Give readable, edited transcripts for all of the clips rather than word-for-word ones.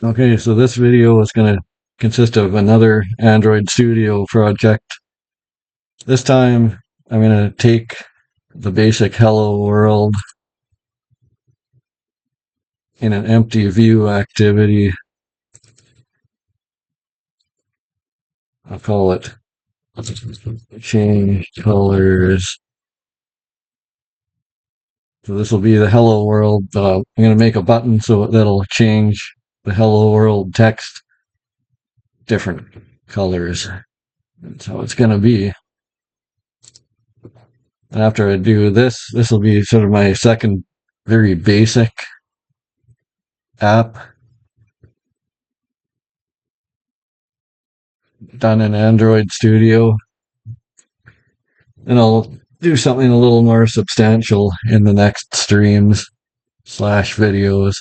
Okay, so this video is going to consist of another Android Studio project. This time, I'm going to take the basic hello world in an empty view activity. I'll call it change colors. So this will be the hello world, but I'm going to make a button so that'll change the hello world text different colors. That's how it's going to be. And after I do this, this will be sort of my second very basic app done in Android Studio. And I'll do something a little more substantial in the next streams / videos.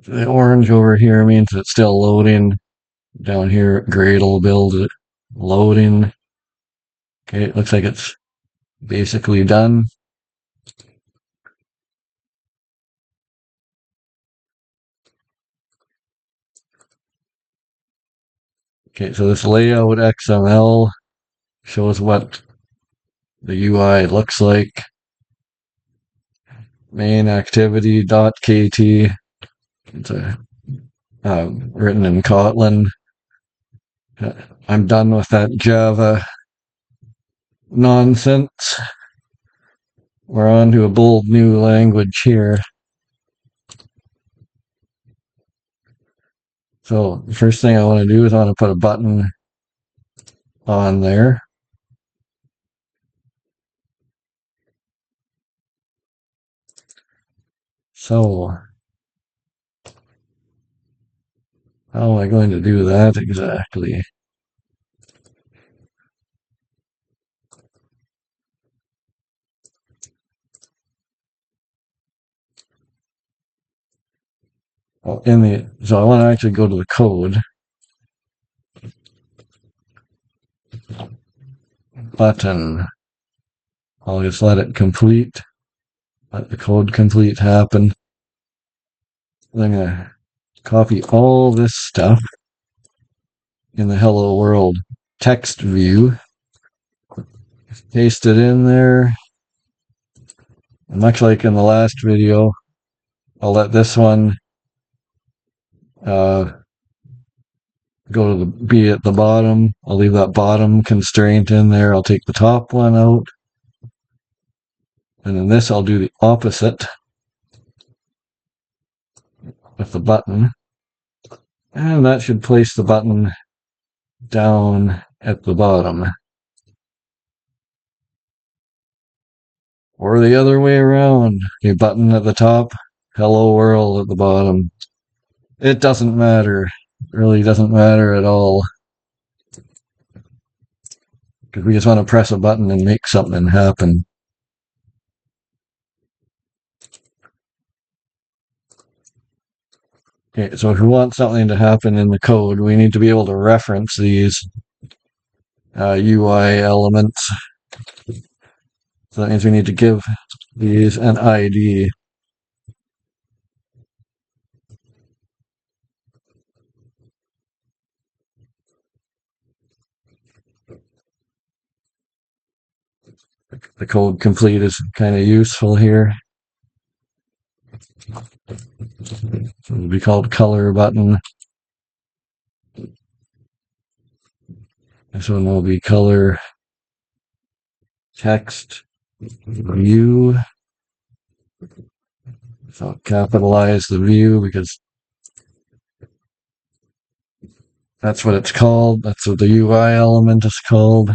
The orange over here means it's still loading. Down here, Gradle build it. Loading. Okay, it looks like it's basically done. Okay, so this layout XML shows what the UI looks like. Main activity.kt. It's written in Kotlin. I'm done with that Java nonsense. We're on to a bold new language here. So the first thing I want to do is I want to put a button on there. So how am I going to do that exactly? Well, so I want to actually go to the code. Button. I'll just let it complete. Let the code complete happen. Then I'm going to copy all this stuff in the hello world text view. Paste it in there. And much like in the last video, I'll let this one go to be at the bottom. I'll leave that bottom constraint in there. I'll take the top one out. And then this I'll do the opposite with the button. And that should place the button down at the bottom. Or the other way around. A button at the top, hello world at the bottom. It doesn't matter. It really doesn't matter at all. Because we just want to press a button and make something happen. Okay, so if we want something to happen in the code, we need to be able to reference these UI elements. So that means we need to give these an ID. The code complete is kind of useful here. It will be called color button. This one will be color text view. So I'll capitalize the view because that's what it's called. That's what the UI element is called.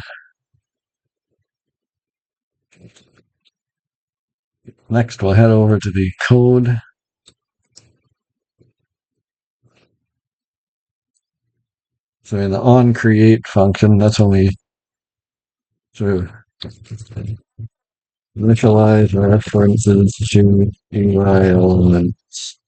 Next, we'll head over to the code. So in the onCreate function, that's when we sort of initialize references to UI elements.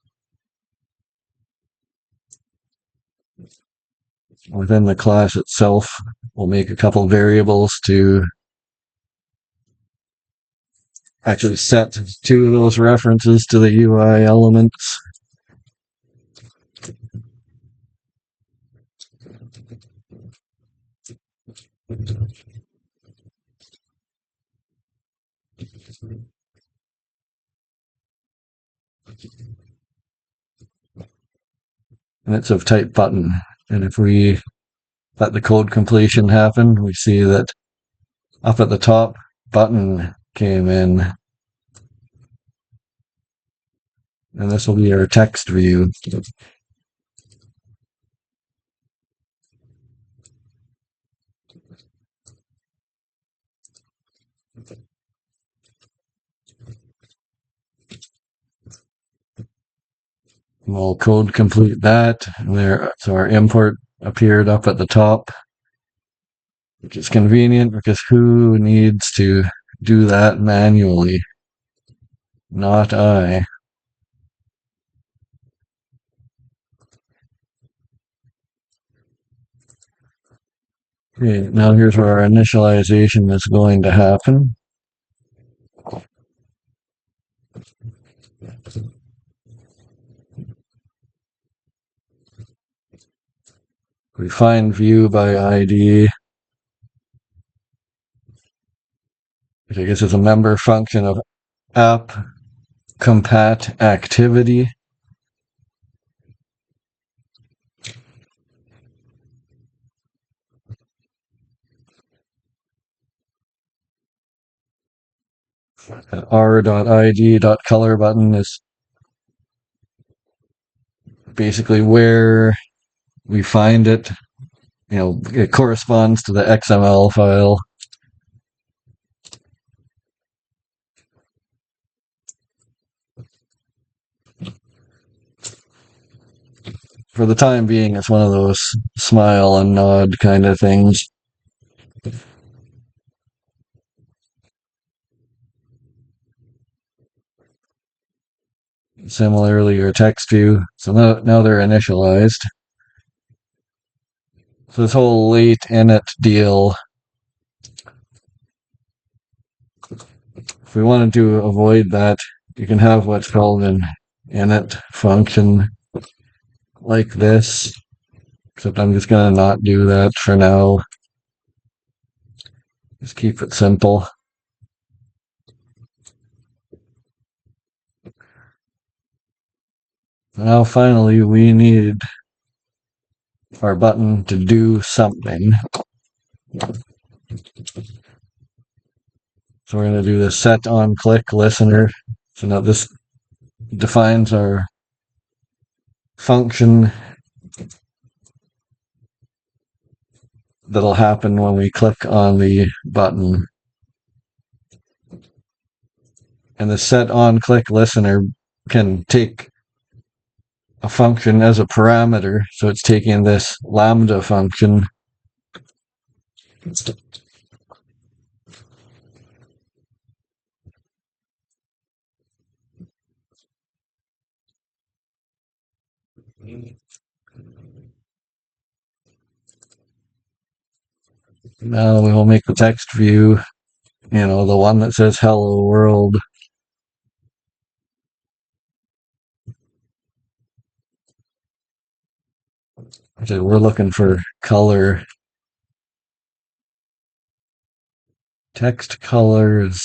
within the class itself, we'll make a couple variables to actually set two of those references to the UI elements. And it's of type button. And if we let the code completion happen, we see that up at the top, button came in. And this will be our text view. We'll code complete that. There, so our import appeared up at the top, which is convenient because who needs to do that manually? Not I. Okay, now here's where our initialization is going to happen. We find view by ID, which I guess is a member function of app compat activity. r.id.color button is basically where we find it. You know, it corresponds to the XML file. For the time being, it's one of those smile and nod kind of things. Similarly, your text view. So now they're initialized. So this whole late init deal, if we wanted to avoid that, you can have what's called an init function like this, except I'm just going to not do that for now. Just keep it simple. Now finally we need our button to do something. So we're going to do the set on click listener. So now this defines our function that'll happen when we click on the button. And the set on click listener can take a function as a parameter. So it's taking this lambda function. Now we will make the text view, the one that says hello world. So we're looking for color. Text colors.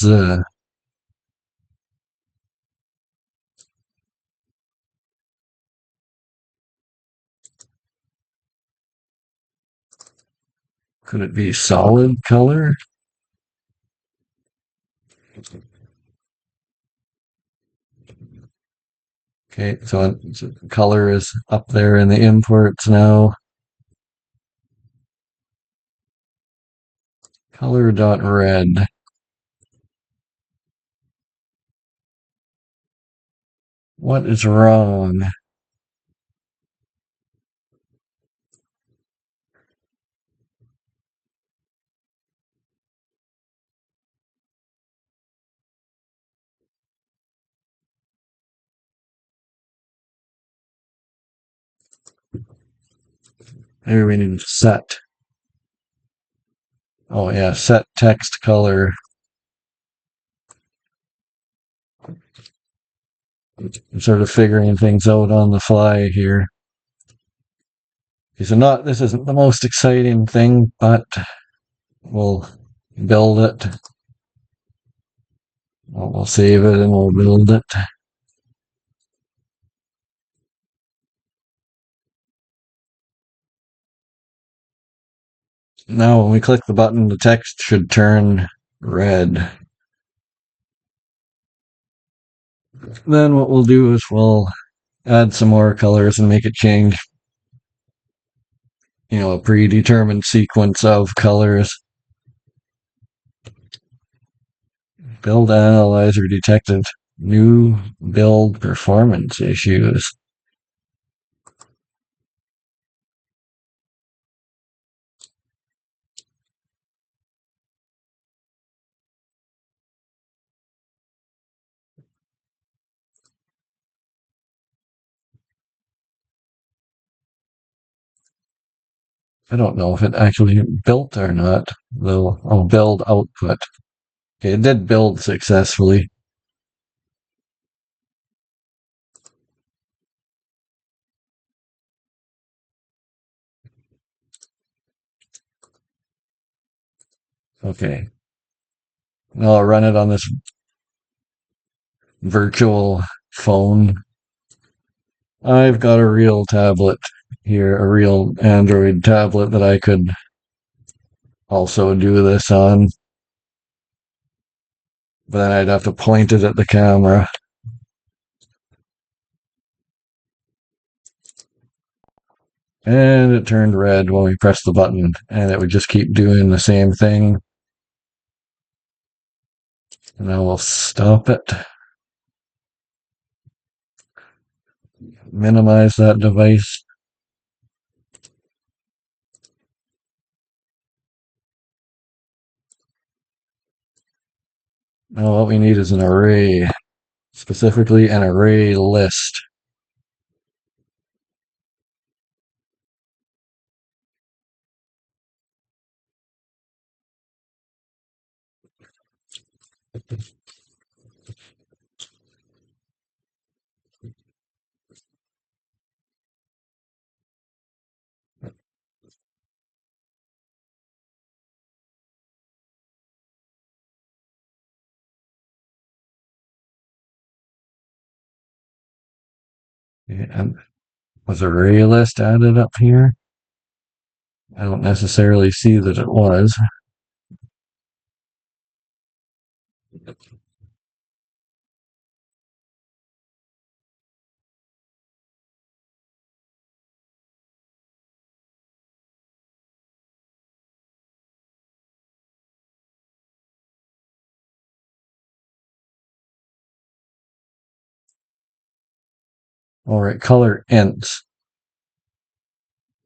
Could it be solid color? Okay, so color is up there in the imports now. Color.red. What is wrong? Here we need set. Oh yeah, set text color. I'm sort of figuring things out on the fly here. This isn't the most exciting thing, but we'll build it. We'll save it and we'll build it. Now, when we click the button, the text should turn red. Then what we'll do is we'll add some more colors and make it change, a predetermined sequence of colors. Build analyzer detected new build performance issues. I don't know if it actually built or not, though. Oh, build output. Okay, it did build successfully. Okay. Now I'll run it on this virtual phone. I've got a real tablet here, a real Android tablet that I could also do this on. But then I'd have to point it at the camera. And it turned red when we pressed the button, and it would just keep doing the same thing. And now we'll stop it. Minimize that device. Now what we need is an array, specifically an array list. And was array list added up here? I don't necessarily see that it was. All right, color ints.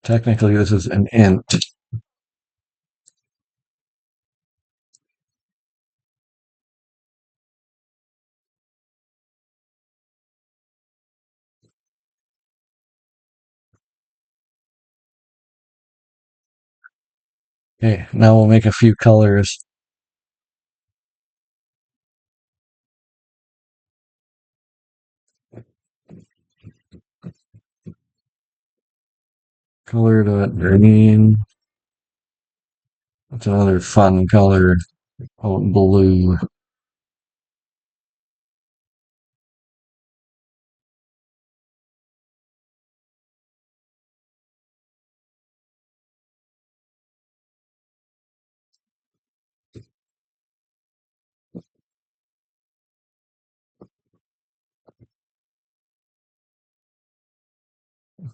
Technically, this is an int. Okay, now we'll make a few colors. Color to green. That's another fun color. Oh, blue.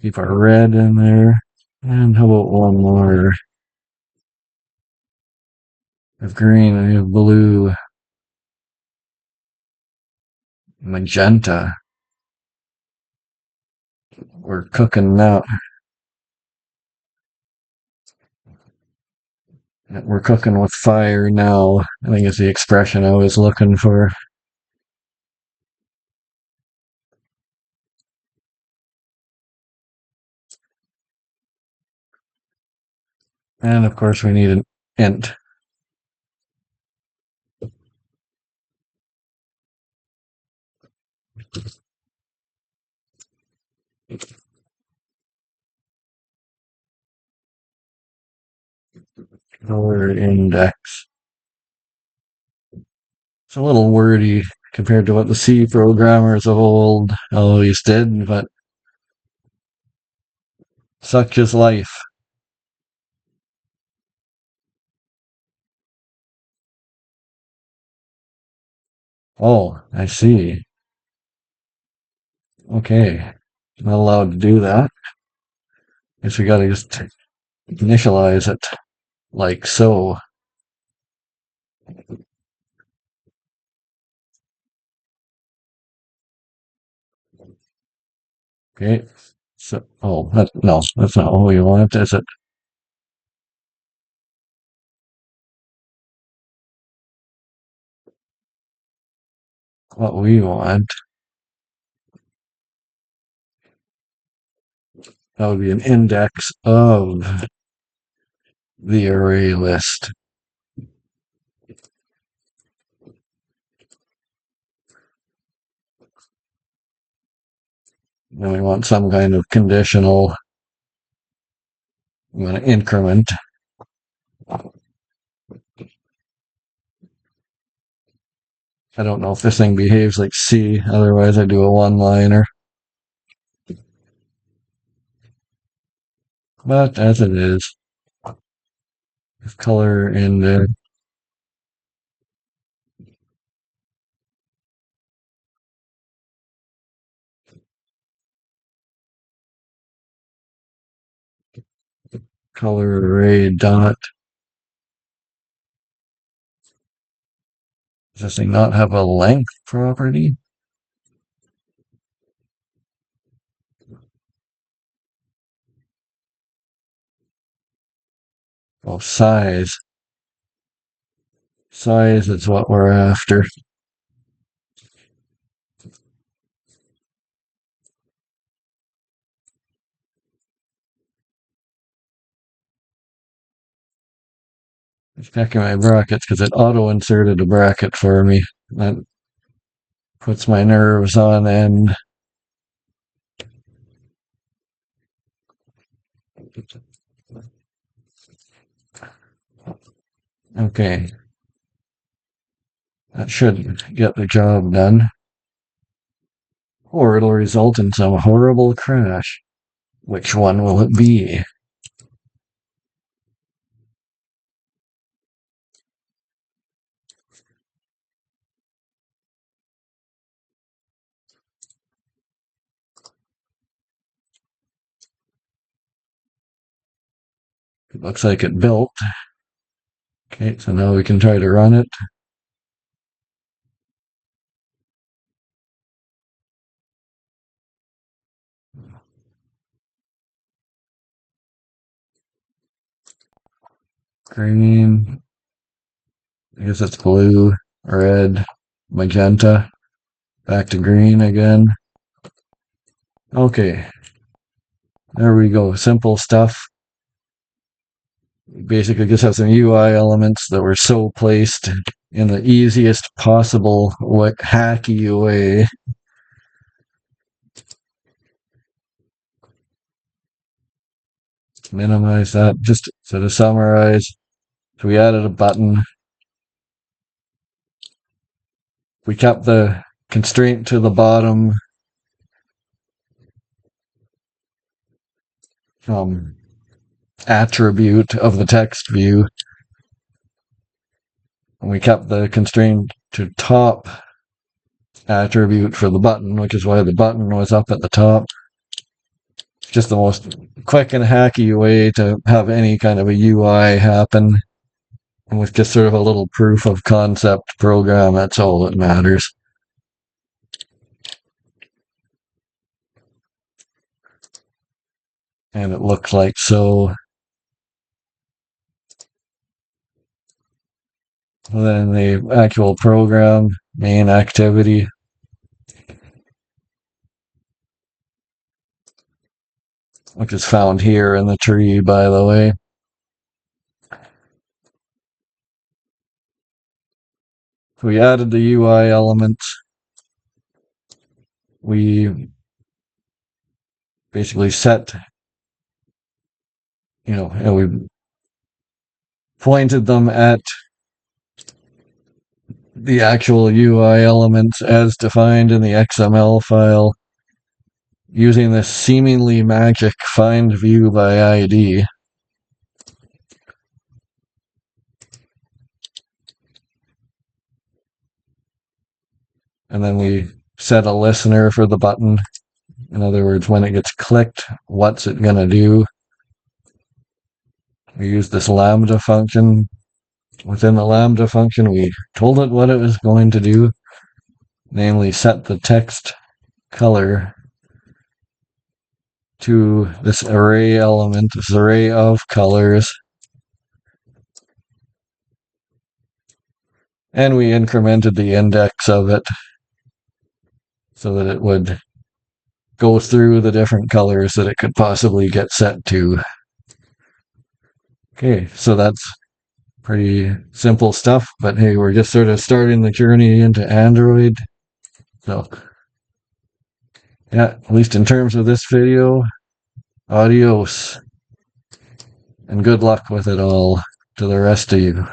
Keep our red in there. And how about one more of green? I have blue, magenta. We're cooking now. We're cooking with fire now. I think is the expression I was looking for. And of course we need an int. Color index. It's a little wordy compared to what the C programmers of old always did, but such is life. Oh, I see. Okay. Not allowed to do that. Guess we gotta just initialize it like so. Okay. So, oh, no, that's not what we want, is it? What we want, that would be an index of the array list. Then we want some kind of conditional. We want to increment. I don't know if this thing behaves like C, otherwise I do a one-liner. But as it is, color in the color array dot. Does this thing not have a length property? Oh, size. Size is what we're after. Checking my brackets because it auto-inserted a bracket for me. That puts my nerves on end. Okay. That should get the job done. Or it'll result in some horrible crash. Which one will it be? It looks like it built. Okay, so now we can try to run it. Green. I guess it's blue, red, magenta. Back to green again. Okay. There we go. Simple stuff. Basically just have some UI elements that were so placed in the easiest possible hacky way. Minimize that. Just so to summarize, so we added a button. We kept the constraint to the bottom attribute of the text view. And we kept the constraint to top attribute for the button, which is why the button was up at the top. Just the most quick and hacky way to have any kind of a UI happen. And with just sort of a little proof of concept program, that's all that matters. And it looks like so. And then the actual program, main activity. Which is found here in the tree, by the way. So we added the UI elements. We basically set, and we pointed them at the actual UI elements as defined in the XML file using this seemingly magic find view by ID. And then we set a listener for the button. In other words, when it gets clicked, what's it going to do? We use this lambda function. Within the lambda function, we told it what it was going to do, namely set the text color to this array element, this array of colors. And we incremented the index of it so that it would go through the different colors that it could possibly get set to. Okay, so that's pretty simple stuff, but hey, we're just sort of starting the journey into Android. So, yeah, at least in terms of this video, adios. And good luck with it all to the rest of you.